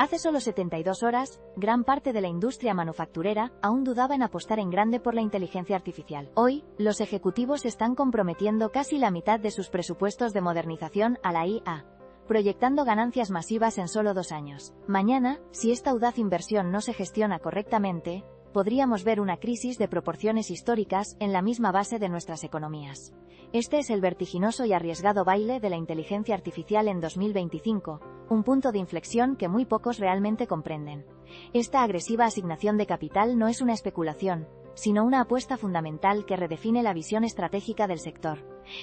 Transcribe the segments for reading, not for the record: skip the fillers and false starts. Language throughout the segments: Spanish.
Hace solo 72 horas, gran parte de la industria manufacturera aún dudaba en apostar en grande por la inteligencia artificial. Hoy, los ejecutivos están comprometiendo casi la mitad de sus presupuestos de modernización a la IA, proyectando ganancias masivas en solo 2 años. Mañana, si esta audaz inversión no se gestiona correctamente, podríamos ver una crisis de proporciones históricas en la misma base de nuestras economías. Este es el vertiginoso y arriesgado baile de la inteligencia artificial en 2025, un punto de inflexión que muy pocos realmente comprenden. Esta agresiva asignación de capital no es una especulación, sino una apuesta fundamental que redefine la visión estratégica del sector.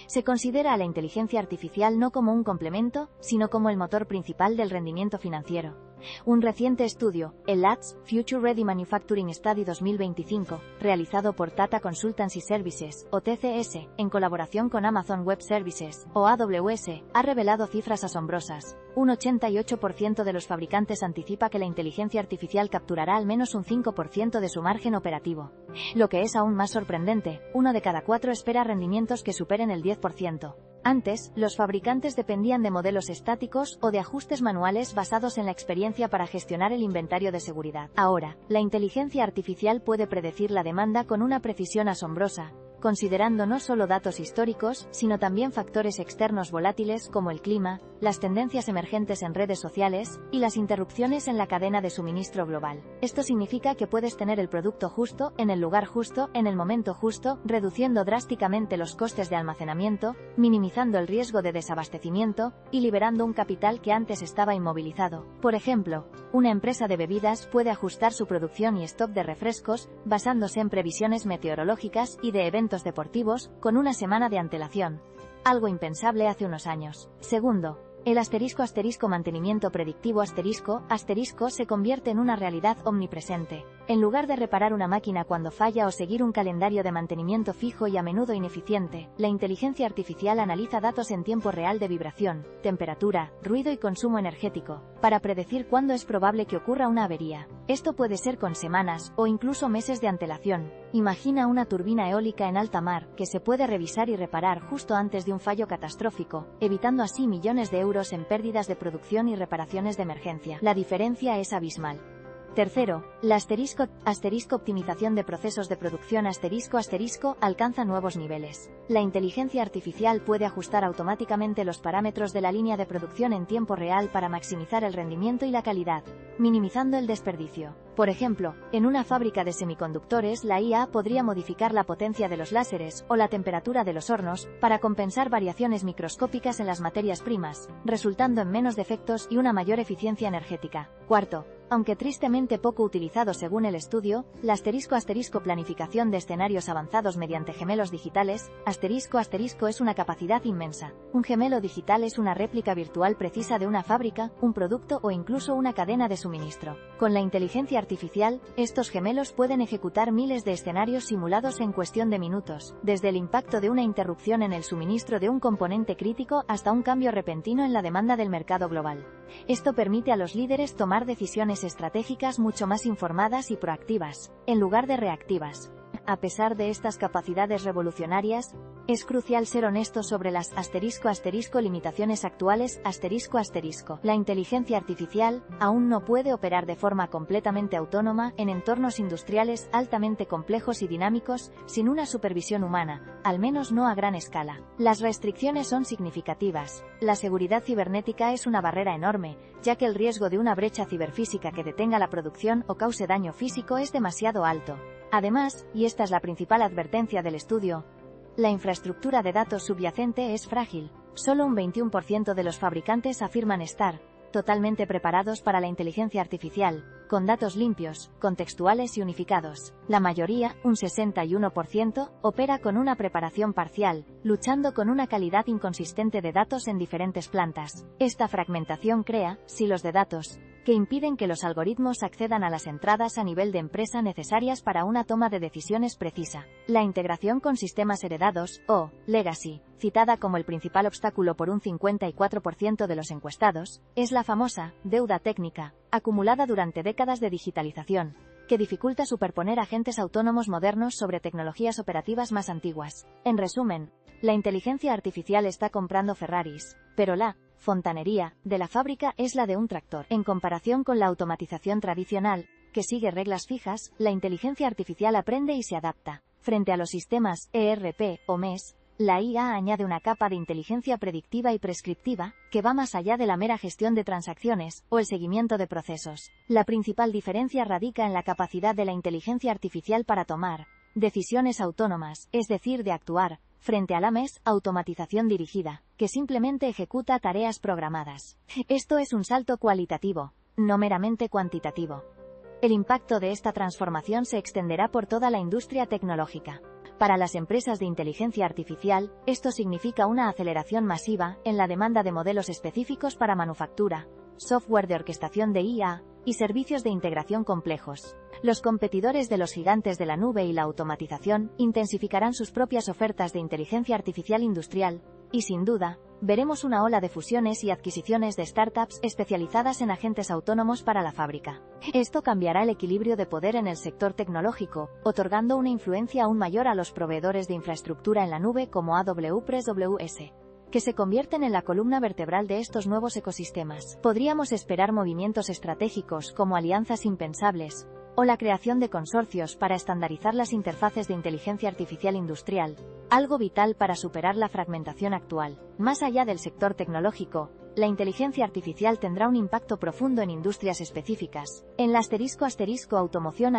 Se considera a la inteligencia artificial no como un complemento, sino como el motor principal del rendimiento financiero. Un reciente estudio, el LATS Future Ready Manufacturing Study 2025, realizado por Tata Consultancy Services, o TCS, en colaboración con Amazon Web Services, o AWS, ha revelado cifras asombrosas. Un 88% de los fabricantes anticipa que la inteligencia artificial capturará al menos un 5% de su margen operativo. Lo que es aún más sorprendente, 1 de cada 4 espera rendimientos que superen el 10%. Antes, los fabricantes dependían de modelos estáticos o de ajustes manuales basados en la experiencia para gestionar el inventario de seguridad. Ahora, la inteligencia artificial puede predecir la demanda con una precisión asombrosa, considerando no solo datos históricos, sino también factores externos volátiles como el clima, las tendencias emergentes en redes sociales, y las interrupciones en la cadena de suministro global. Esto significa que puedes tener el producto justo, en el lugar justo, en el momento justo, reduciendo drásticamente los costes de almacenamiento, minimizando el riesgo de desabastecimiento, y liberando un capital que antes estaba inmovilizado. Por ejemplo, una empresa de bebidas puede ajustar su producción y stock de refrescos, basándose en previsiones meteorológicas y de eventos deportivos, con una semana de antelación. Algo impensable hace unos años. Segundo, el mantenimiento predictivo se convierte en una realidad omnipresente. En lugar de reparar una máquina cuando falla o seguir un calendario de mantenimiento fijo y a menudo ineficiente, la inteligencia artificial analiza datos en tiempo real de vibración, temperatura, ruido y consumo energético, para predecir cuándo es probable que ocurra una avería. Esto puede ser con semanas o incluso meses de antelación. Imagina una turbina eólica en alta mar, que se puede revisar y reparar justo antes de un fallo catastrófico, evitando así millones de euros en pérdidas de producción y reparaciones de emergencia. La diferencia es abismal. Tercero, la optimización de procesos de producción alcanza nuevos niveles. La inteligencia artificial puede ajustar automáticamente los parámetros de la línea de producción en tiempo real para maximizar el rendimiento y la calidad, minimizando el desperdicio. Por ejemplo, en una fábrica de semiconductores, la IA podría modificar la potencia de los láseres o la temperatura de los hornos para compensar variaciones microscópicas en las materias primas, resultando en menos defectos y una mayor eficiencia energética. Cuarto, aunque tristemente poco utilizado según el estudio, la planificación de escenarios avanzados mediante gemelos digitales, es una capacidad inmensa. Un gemelo digital es una réplica virtual precisa de una fábrica, un producto o incluso una cadena de suministro. Con la inteligencia artificial, estos gemelos pueden ejecutar miles de escenarios simulados en cuestión de minutos, desde el impacto de una interrupción en el suministro de un componente crítico hasta un cambio repentino en la demanda del mercado global. Esto permite a los líderes tomar decisiones estratégicas mucho más informadas y proactivas, en lugar de reactivas. A pesar de estas capacidades revolucionarias, es crucial ser honesto sobre las limitaciones actuales. La inteligencia artificial aún no puede operar de forma completamente autónoma en entornos industriales altamente complejos y dinámicos, sin una supervisión humana, al menos no a gran escala. Las restricciones son significativas. La seguridad cibernética es una barrera enorme, ya que el riesgo de una brecha ciberfísica que detenga la producción o cause daño físico es demasiado alto. Además, y esta es la principal advertencia del estudio, la infraestructura de datos subyacente es frágil. Solo un 21% de los fabricantes afirman estar totalmente preparados para la inteligencia artificial, con datos limpios, contextuales y unificados. La mayoría, un 61%, opera con una preparación parcial, luchando con una calidad inconsistente de datos en diferentes plantas. Esta fragmentación crea silos de datos, que impiden que los algoritmos accedan a las entradas a nivel de empresa necesarias para una toma de decisiones precisa. La integración con sistemas heredados, o legacy, citada como el principal obstáculo por un 54% de los encuestados, es la famosa deuda técnica, acumulada durante décadas de digitalización, que dificulta superponer agentes autónomos modernos sobre tecnologías operativas más antiguas. En resumen, la inteligencia artificial está comprando Ferraris, pero la fontanería, de la fábrica es la de un tractor. En comparación con la automatización tradicional, que sigue reglas fijas, la inteligencia artificial aprende y se adapta. Frente a los sistemas ERP o MES, la IA añade una capa de inteligencia predictiva y prescriptiva, que va más allá de la mera gestión de transacciones o el seguimiento de procesos. La principal diferencia radica en la capacidad de la inteligencia artificial para tomar decisiones autónomas, es decir, de actuar, frente a la MES, automatización dirigida, que simplemente ejecuta tareas programadas. Esto es un salto cualitativo, no meramente cuantitativo. El impacto de esta transformación se extenderá por toda la industria tecnológica. Para las empresas de inteligencia artificial, esto significa una aceleración masiva en la demanda de modelos específicos para manufactura, software de orquestación de IA y servicios de integración complejos. Los competidores de los gigantes de la nube y la automatización intensificarán sus propias ofertas de inteligencia artificial industrial, y sin duda, veremos una ola de fusiones y adquisiciones de startups especializadas en agentes autónomos para la fábrica. Esto cambiará el equilibrio de poder en el sector tecnológico, otorgando una influencia aún mayor a los proveedores de infraestructura en la nube como AWS, que se convierten en la columna vertebral de estos nuevos ecosistemas. Podríamos esperar movimientos estratégicos como alianzas impensables, o la creación de consorcios para estandarizar las interfaces de inteligencia artificial industrial, algo vital para superar la fragmentación actual. Más allá del sector tecnológico, la inteligencia artificial tendrá un impacto profundo en industrias específicas. En la automoción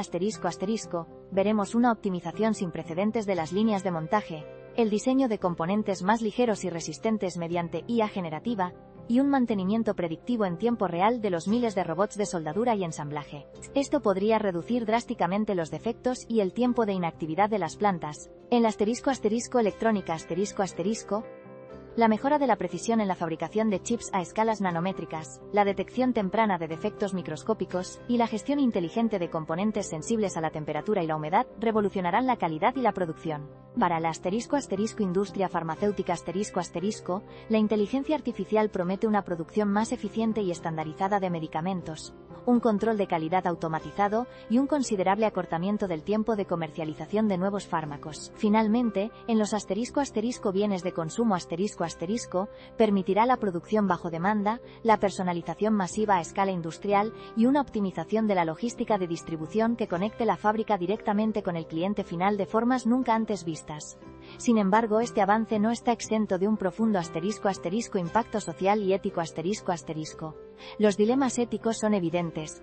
veremos una optimización sin precedentes de las líneas de montaje, el diseño de componentes más ligeros y resistentes mediante IA generativa, y un mantenimiento predictivo en tiempo real de los miles de robots de soldadura y ensamblaje. Esto podría reducir drásticamente los defectos y el tiempo de inactividad de las plantas. En la electrónica la mejora de la precisión en la fabricación de chips a escalas nanométricas, la detección temprana de defectos microscópicos y la gestión inteligente de componentes sensibles a la temperatura y la humedad revolucionarán la calidad y la producción. Para la industria farmacéutica la inteligencia artificial promete una producción más eficiente y estandarizada de medicamentos, un control de calidad automatizado y un considerable acortamiento del tiempo de comercialización de nuevos fármacos. Finalmente, en los bienes de consumo permitirá la producción bajo demanda, la personalización masiva a escala industrial y una optimización de la logística de distribución que conecte la fábrica directamente con el cliente final de formas nunca antes vistas. Sin embargo, este avance no está exento de un profundo impacto social y ético Los dilemas éticos son evidentes.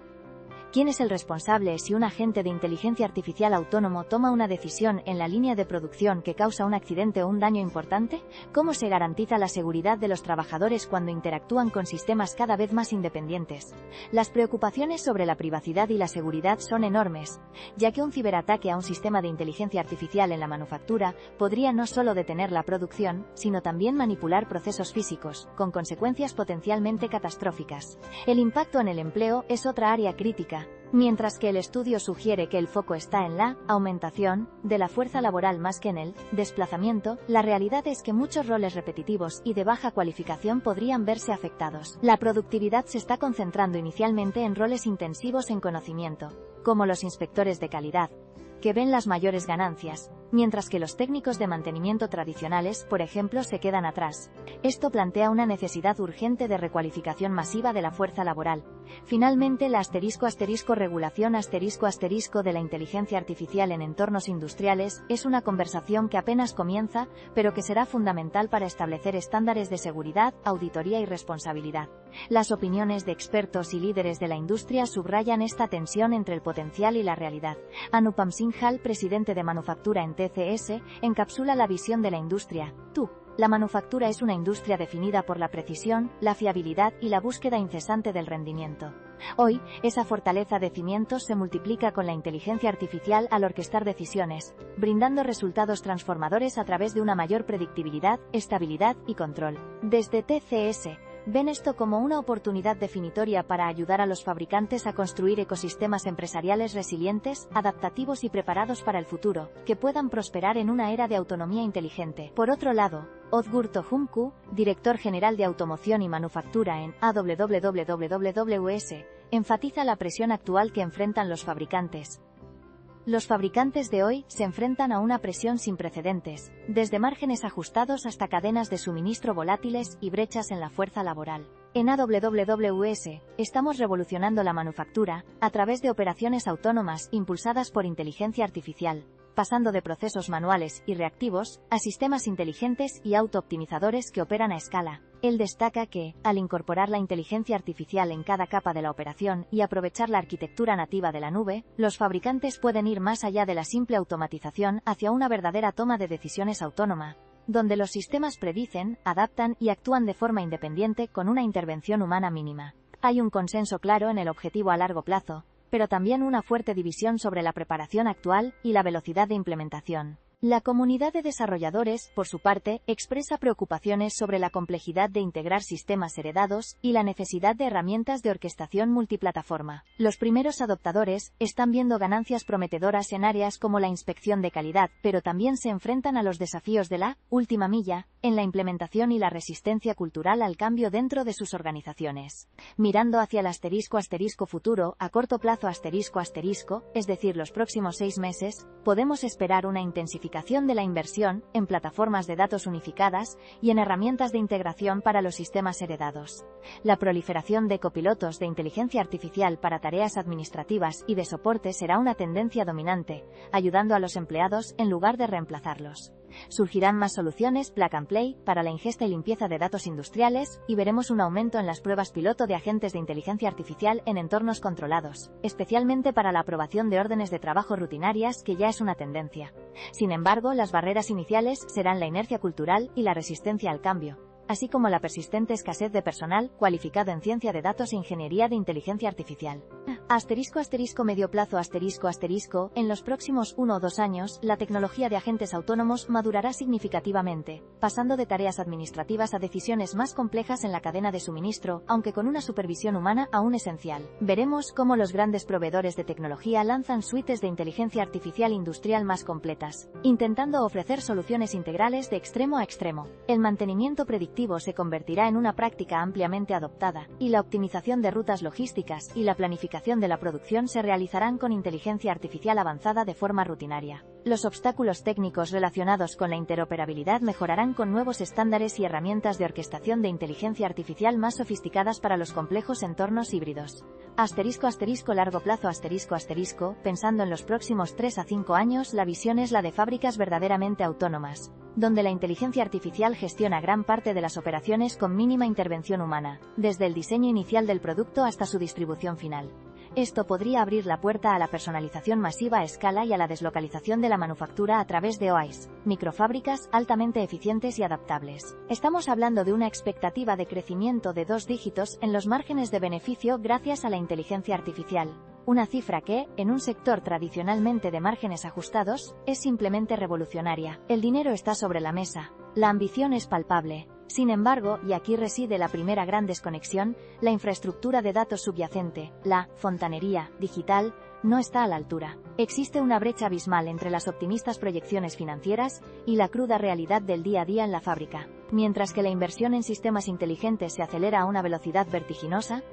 ¿Quién es el responsable si un agente de inteligencia artificial autónomo toma una decisión en la línea de producción que causa un accidente o un daño importante? ¿Cómo se garantiza la seguridad de los trabajadores cuando interactúan con sistemas cada vez más independientes? Las preocupaciones sobre la privacidad y la seguridad son enormes, ya que un ciberataque a un sistema de inteligencia artificial en la manufactura podría no solo detener la producción, sino también manipular procesos físicos, con consecuencias potencialmente catastróficas. El impacto en el empleo es otra área crítica. Mientras que el estudio sugiere que el foco está en la aumentación de la fuerza laboral más que en el desplazamiento, la realidad es que muchos roles repetitivos y de baja cualificación podrían verse afectados. La productividad se está concentrando inicialmente en roles intensivos en conocimiento, como los inspectores de calidad, que ven las mayores ganancias, mientras que los técnicos de mantenimiento tradicionales, por ejemplo, se quedan atrás. Esto plantea una necesidad urgente de recualificación masiva de la fuerza laboral. Finalmente, la regulación de la inteligencia artificial en entornos industriales es una conversación que apenas comienza, pero que será fundamental para establecer estándares de seguridad, auditoría y responsabilidad. Las opiniones de expertos y líderes de la industria subrayan esta tensión entre el potencial y la realidad. Anupam Singhal, presidente de manufactura en TCS, encapsula la visión de la industria. La manufactura es una industria definida por la precisión, la fiabilidad y la búsqueda incesante del rendimiento. Hoy, esa fortaleza de cimientos se multiplica con la inteligencia artificial al orquestar decisiones, brindando resultados transformadores a través de una mayor predictibilidad, estabilidad y control. Desde TCS, ven esto como una oportunidad definitoria para ayudar a los fabricantes a construir ecosistemas empresariales resilientes, adaptativos y preparados para el futuro, que puedan prosperar en una era de autonomía inteligente. Por otro lado, Özgür Tohumcu, director general de automoción y manufactura en AWS, enfatiza la presión actual que enfrentan los fabricantes. Los fabricantes de hoy se enfrentan a una presión sin precedentes, desde márgenes ajustados hasta cadenas de suministro volátiles y brechas en la fuerza laboral. En AWS, estamos revolucionando la manufactura a través de operaciones autónomas impulsadas por inteligencia artificial, pasando de procesos manuales y reactivos a sistemas inteligentes y auto-optimizadores que operan a escala. Él destaca que, al incorporar la inteligencia artificial en cada capa de la operación y aprovechar la arquitectura nativa de la nube, los fabricantes pueden ir más allá de la simple automatización hacia una verdadera toma de decisiones autónoma, donde los sistemas predicen, adaptan y actúan de forma independiente con una intervención humana mínima. Hay un consenso claro en el objetivo a largo plazo, pero también una fuerte división sobre la preparación actual y la velocidad de implementación. La comunidad de desarrolladores, por su parte, expresa preocupaciones sobre la complejidad de integrar sistemas heredados y la necesidad de herramientas de orquestación multiplataforma. Los primeros adoptadores están viendo ganancias prometedoras en áreas como la inspección de calidad, pero también se enfrentan a los desafíos de la última milla en la implementación y la resistencia cultural al cambio dentro de sus organizaciones. Mirando hacia el ** futuro, a corto plazo ***, es decir, los próximos 6 meses, podemos esperar una intensificación de la inversión en plataformas de datos unificadas y en herramientas de integración para los sistemas heredados. La proliferación de copilotos de inteligencia artificial para tareas administrativas y de soporte será una tendencia dominante, ayudando a los empleados en lugar de reemplazarlos. Surgirán más soluciones plug and play para la ingesta y limpieza de datos industriales, y veremos un aumento en las pruebas piloto de agentes de inteligencia artificial en entornos controlados, especialmente para la aprobación de órdenes de trabajo rutinarias, que ya es una tendencia. Sin embargo, las barreras iniciales serán la inercia cultural y la resistencia al cambio, así como la persistente escasez de personal cualificado en ciencia de datos e ingeniería de inteligencia artificial. Medio plazo en los próximos 1 o 2 años, la tecnología de agentes autónomos madurará significativamente, pasando de tareas administrativas a decisiones más complejas en la cadena de suministro, aunque con una supervisión humana aún esencial. Veremos cómo los grandes proveedores de tecnología lanzan suites de inteligencia artificial industrial más completas, intentando ofrecer soluciones integrales de extremo a extremo. El mantenimiento predictivo se convertirá en una práctica ampliamente adoptada, y la optimización de rutas logísticas y la planificación de la producción se realizarán con inteligencia artificial avanzada de forma rutinaria. Los obstáculos técnicos relacionados con la interoperabilidad mejorarán con nuevos estándares y herramientas de orquestación de inteligencia artificial más sofisticadas para los complejos entornos híbridos. Largo plazo pensando en los próximos 3 a 5 años, la visión es la de fábricas verdaderamente autónomas, donde la inteligencia artificial gestiona gran parte de las operaciones con mínima intervención humana, desde el diseño inicial del producto hasta su distribución final. Esto podría abrir la puerta a la personalización masiva a escala y a la deslocalización de la manufactura a través de OIS, microfábricas altamente eficientes y adaptables. Estamos hablando de una expectativa de crecimiento de 2 dígitos en los márgenes de beneficio gracias a la inteligencia artificial. Una cifra que, en un sector tradicionalmente de márgenes ajustados, es simplemente revolucionaria. El dinero está sobre la mesa. La ambición es palpable. Sin embargo, y aquí reside la primera gran desconexión, la infraestructura de datos subyacente, la fontanería digital, no está a la altura. Existe una brecha abismal entre las optimistas proyecciones financieras y la cruda realidad del día a día en la fábrica. Mientras que la inversión en sistemas inteligentes se acelera a una velocidad vertiginosa,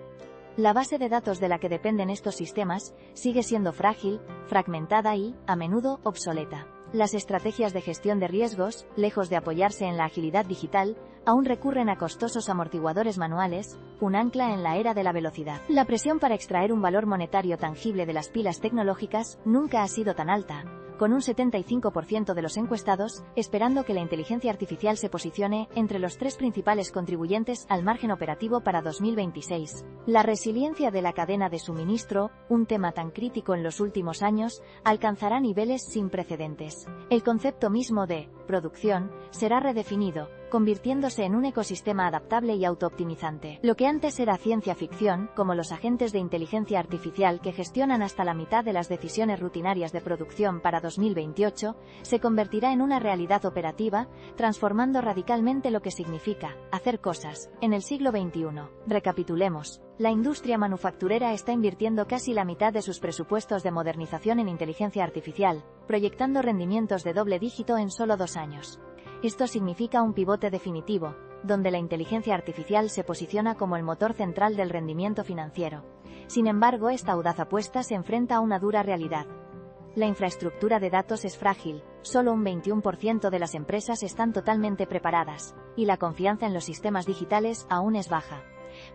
la base de datos de la que dependen estos sistemas sigue siendo frágil, fragmentada y, a menudo, obsoleta. Las estrategias de gestión de riesgos, lejos de apoyarse en la agilidad digital, aún recurren a costosos amortiguadores manuales, un ancla en la era de la velocidad. La presión para extraer un valor monetario tangible de las pilas tecnológicas nunca ha sido tan alta, con un 75% de los encuestados esperando que la inteligencia artificial se posicione entre los 3 principales contribuyentes al margen operativo para 2026. La resiliencia de la cadena de suministro, un tema tan crítico en los últimos años, alcanzará niveles sin precedentes. El concepto mismo de producción será redefinido, convirtiéndose en un ecosistema adaptable y autooptimizante. Lo que antes era ciencia ficción, como los agentes de inteligencia artificial que gestionan hasta la mitad de las decisiones rutinarias de producción para 2028, se convertirá en una realidad operativa, transformando radicalmente lo que significa hacer cosas en el siglo XXI. Recapitulemos. La industria manufacturera está invirtiendo casi la mitad de sus presupuestos de modernización en inteligencia artificial, proyectando rendimientos de doble dígito en solo 2 años. Esto significa un pivote definitivo, donde la inteligencia artificial se posiciona como el motor central del rendimiento financiero. Sin embargo, esta audaz apuesta se enfrenta a una dura realidad. La infraestructura de datos es frágil, solo un 21% de las empresas están totalmente preparadas, y la confianza en los sistemas digitales aún es baja.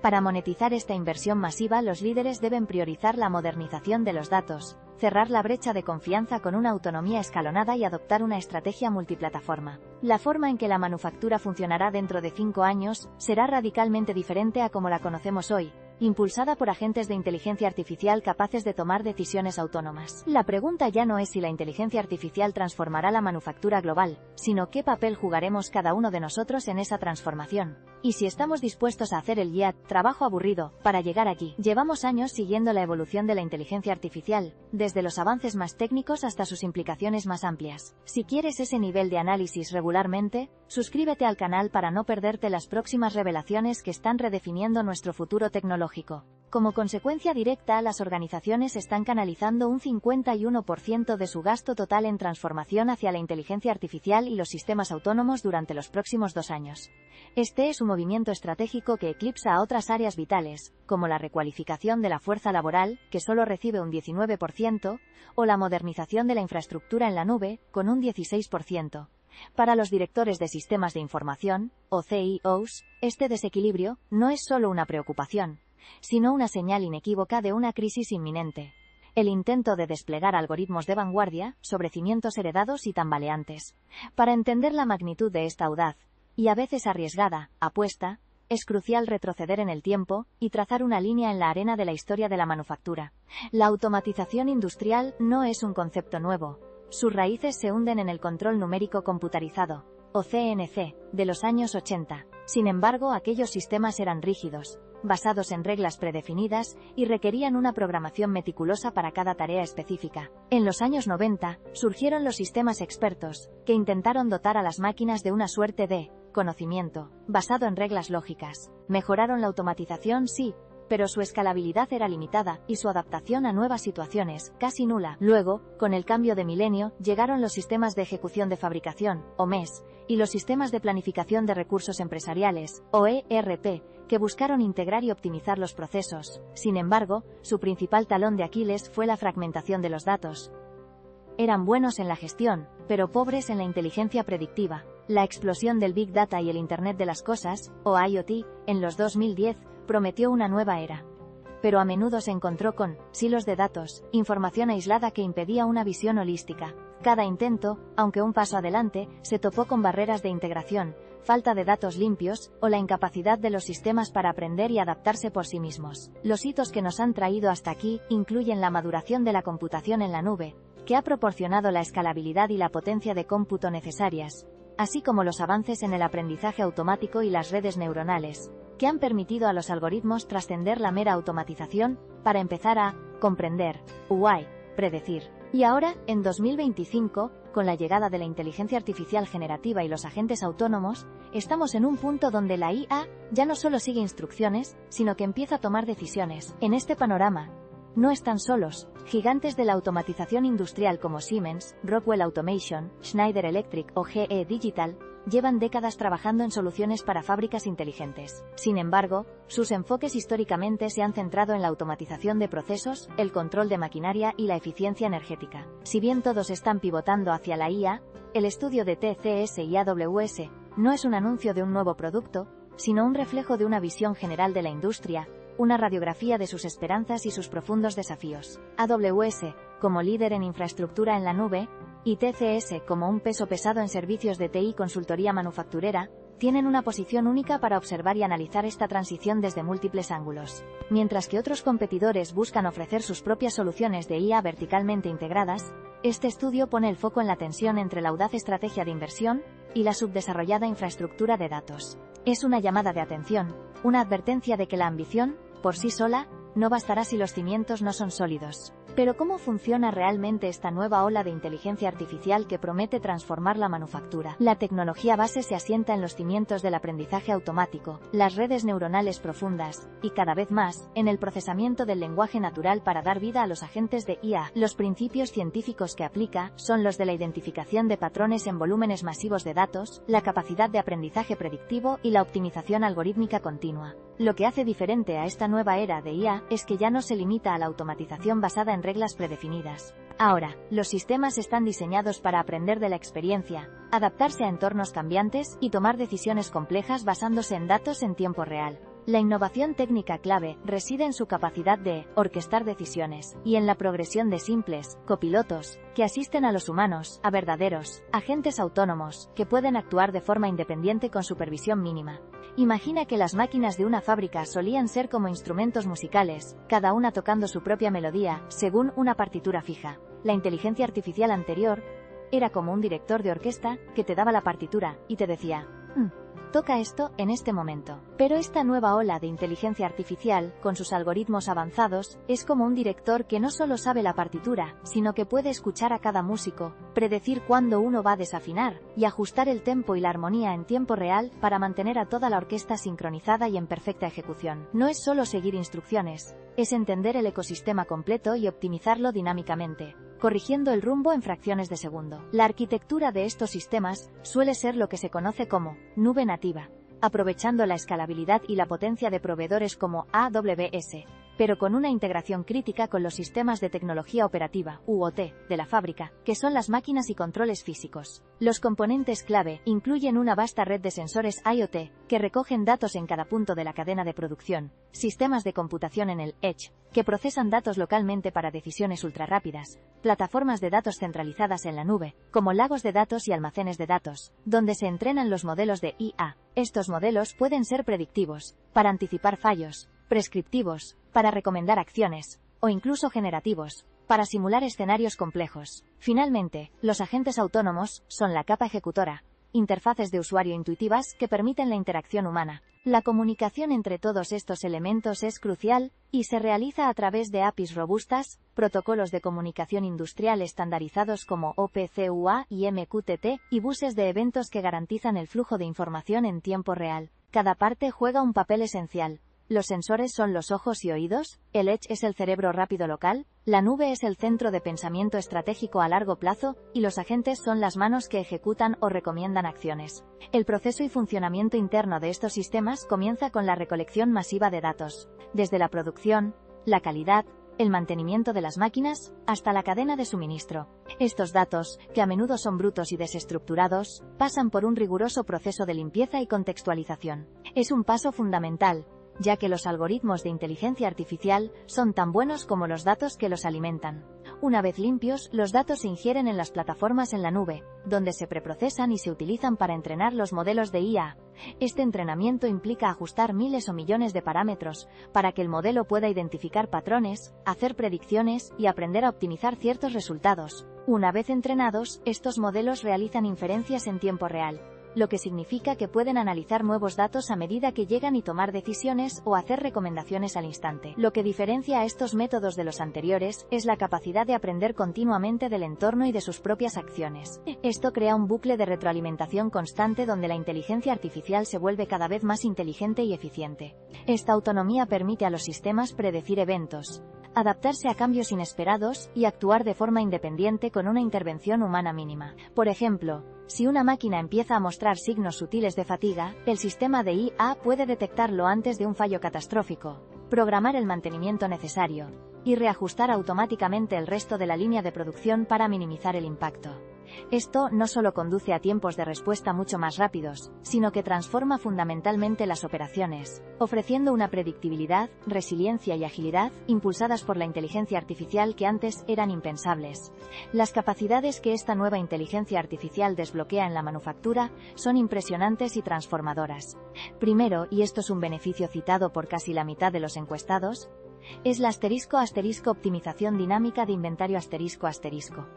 Para monetizar esta inversión masiva, los líderes deben priorizar la modernización de los datos, cerrar la brecha de confianza con una autonomía escalonada y adoptar una estrategia multiplataforma. La forma en que la manufactura funcionará dentro de 5 años será radicalmente diferente a como la conocemos hoy, impulsada por agentes de inteligencia artificial capaces de tomar decisiones autónomas. La pregunta ya no es si la inteligencia artificial transformará la manufactura global, sino qué papel jugaremos cada uno de nosotros en esa transformación. Y si estamos dispuestos a hacer el ya trabajo aburrido para llegar aquí. Llevamos años siguiendo la evolución de la inteligencia artificial, desde los avances más técnicos hasta sus implicaciones más amplias. Si quieres ese nivel de análisis regularmente, suscríbete al canal para no perderte las próximas revelaciones que están redefiniendo nuestro futuro tecnológico. Como consecuencia directa, las organizaciones están canalizando un 51% de su gasto total en transformación hacia la inteligencia artificial y los sistemas autónomos durante los próximos 2 años. Este es un movimiento estratégico que eclipsa a otras áreas vitales, como la recualificación de la fuerza laboral, que solo recibe un 19%, o la modernización de la infraestructura en la nube, con un 16%. Para los directores de sistemas de información, o CIOs, este desequilibrio no es solo una preocupación, sino una señal inequívoca de una crisis inminente. El intento de desplegar algoritmos de vanguardia sobre cimientos heredados y tambaleantes. Para entender la magnitud de esta audaz, y a veces arriesgada, apuesta, es crucial retroceder en el tiempo y trazar una línea en la arena de la historia de la manufactura. La automatización industrial no es un concepto nuevo. Sus raíces se hunden en el control numérico computarizado, o CNC, de los años 80. Sin embargo, aquellos sistemas eran rígidos, basados en reglas predefinidas, y requerían una programación meticulosa para cada tarea específica. En los años 90, surgieron los sistemas expertos, que intentaron dotar a las máquinas de una suerte de conocimiento, basado en reglas lógicas. Mejoraron la automatización, sí, pero su escalabilidad era limitada, y su adaptación a nuevas situaciones, casi nula. Luego, con el cambio de milenio, llegaron los sistemas de ejecución de fabricación, o MES, y los sistemas de planificación de recursos empresariales, o ERP, que buscaron integrar y optimizar los procesos. Sin embargo, su principal talón de Aquiles fue la fragmentación de los datos. Eran buenos en la gestión, pero pobres en la inteligencia predictiva. La explosión del Big Data y el Internet de las Cosas, o IoT, en los 2010, prometió una nueva era. Pero a menudo se encontró con silos de datos, información aislada que impedía una visión holística. Cada intento, aunque un paso adelante, se topó con barreras de integración, falta de datos limpios, o la incapacidad de los sistemas para aprender y adaptarse por sí mismos. Los hitos que nos han traído hasta aquí incluyen la maduración de la computación en la nube, que ha proporcionado la escalabilidad y la potencia de cómputo necesarias, así como los avances en el aprendizaje automático y las redes neuronales, que han permitido a los algoritmos trascender la mera automatización, para empezar a comprender, predecir. Y ahora, en 2025, con la llegada de la inteligencia artificial generativa y los agentes autónomos, estamos en un punto donde la IA ya no solo sigue instrucciones, sino que empieza a tomar decisiones. En este panorama, no están solos. Gigantes de la automatización industrial como Siemens, Rockwell Automation, Schneider Electric o GE Digital llevan décadas trabajando en soluciones para fábricas inteligentes. Sin embargo, sus enfoques históricamente se han centrado en la automatización de procesos, el control de maquinaria y la eficiencia energética. Si bien todos están pivotando hacia la IA, el estudio de TCS y AWS no es un anuncio de un nuevo producto, sino un reflejo de una visión general de la industria, una radiografía de sus esperanzas y sus profundos desafíos. AWS, como líder en infraestructura en la nube, y TCS, como un peso pesado en servicios de TI y consultoría manufacturera, tienen una posición única para observar y analizar esta transición desde múltiples ángulos. Mientras que otros competidores buscan ofrecer sus propias soluciones de IA verticalmente integradas, este estudio pone el foco en la tensión entre la audaz estrategia de inversión y la subdesarrollada infraestructura de datos. Es una llamada de atención, una advertencia de que la ambición, por sí sola, no bastará si los cimientos no son sólidos. Pero ¿cómo funciona realmente esta nueva ola de inteligencia artificial que promete transformar la manufactura? La tecnología base se asienta en los cimientos del aprendizaje automático, las redes neuronales profundas, y cada vez más, en el procesamiento del lenguaje natural para dar vida a los agentes de IA. Los principios científicos que aplica son los de la identificación de patrones en volúmenes masivos de datos, la capacidad de aprendizaje predictivo y la optimización algorítmica continua. Lo que hace diferente a esta nueva era de IA es que ya no se limita a la automatización basada en reglas predefinidas. Ahora, los sistemas están diseñados para aprender de la experiencia, adaptarse a entornos cambiantes y tomar decisiones complejas basándose en datos en tiempo real. La innovación técnica clave reside en su capacidad de orquestar decisiones y en la progresión de simples copilotos que asisten a los humanos, a verdaderos agentes autónomos que pueden actuar de forma independiente con supervisión mínima. Imagina que las máquinas de una fábrica solían ser como instrumentos musicales, cada una tocando su propia melodía, según una partitura fija. La inteligencia artificial anterior era como un director de orquesta que te daba la partitura y te decía, toca esto en este momento. Pero esta nueva ola de inteligencia artificial, con sus algoritmos avanzados, es como un director que no solo sabe la partitura, sino que puede escuchar a cada músico, predecir cuándo uno va a desafinar, y ajustar el tempo y la armonía en tiempo real para mantener a toda la orquesta sincronizada y en perfecta ejecución. No es solo seguir instrucciones, es entender el ecosistema completo y optimizarlo dinámicamente, corrigiendo el rumbo en fracciones de segundo. La arquitectura de estos sistemas suele ser lo que se conoce como nube nativa, aprovechando la escalabilidad y la potencia de proveedores como AWS, pero con una integración crítica con los sistemas de tecnología operativa, UOT, de la fábrica, que son las máquinas y controles físicos. Los componentes clave incluyen una vasta red de sensores IoT, que recogen datos en cada punto de la cadena de producción, sistemas de computación en el Edge, que procesan datos localmente para decisiones ultrarrápidas, plataformas de datos centralizadas en la nube, como lagos de datos y almacenes de datos, donde se entrenan los modelos de IA. Estos modelos pueden ser predictivos, para anticipar fallos, prescriptivos, para recomendar acciones, o incluso generativos, para simular escenarios complejos. Finalmente, los agentes autónomos son la capa ejecutora, interfaces de usuario intuitivas que permiten la interacción humana. La comunicación entre todos estos elementos es crucial, y se realiza a través de APIs robustas, protocolos de comunicación industrial estandarizados como OPC-UA y MQTT, y buses de eventos que garantizan el flujo de información en tiempo real. Cada parte juega un papel esencial. Los sensores son los ojos y oídos, el Edge es el cerebro rápido local, la nube es el centro de pensamiento estratégico a largo plazo, y los agentes son las manos que ejecutan o recomiendan acciones. El proceso y funcionamiento interno de estos sistemas comienza con la recolección masiva de datos, desde la producción, la calidad, el mantenimiento de las máquinas, hasta la cadena de suministro. Estos datos, que a menudo son brutos y desestructurados, pasan por un riguroso proceso de limpieza y contextualización. Es un paso fundamental, ya que los algoritmos de inteligencia artificial son tan buenos como los datos que los alimentan. Una vez limpios, los datos se ingieren en las plataformas en la nube, donde se preprocesan y se utilizan para entrenar los modelos de IA. Este entrenamiento implica ajustar miles o millones de parámetros, para que el modelo pueda identificar patrones, hacer predicciones y aprender a optimizar ciertos resultados. Una vez entrenados, estos modelos realizan inferencias en tiempo real, lo que significa que pueden analizar nuevos datos a medida que llegan y tomar decisiones o hacer recomendaciones al instante. Lo que diferencia a estos métodos de los anteriores es la capacidad de aprender continuamente del entorno y de sus propias acciones. Esto crea un bucle de retroalimentación constante donde la inteligencia artificial se vuelve cada vez más inteligente y eficiente. Esta autonomía permite a los sistemas predecir eventos, adaptarse a cambios inesperados y actuar de forma independiente con una intervención humana mínima. Por ejemplo, si una máquina empieza a mostrar signos sutiles de fatiga, el sistema de IA puede detectarlo antes de un fallo catastrófico, programar el mantenimiento necesario, y reajustar automáticamente el resto de la línea de producción para minimizar el impacto. Esto no solo conduce a tiempos de respuesta mucho más rápidos, sino que transforma fundamentalmente las operaciones, ofreciendo una predictibilidad, resiliencia y agilidad, impulsadas por la inteligencia artificial que antes eran impensables. Las capacidades que esta nueva inteligencia artificial desbloquea en la manufactura son impresionantes y transformadoras. Primero, y esto es un beneficio citado por casi la mitad de los encuestados, es la *** optimización dinámica de inventario ***.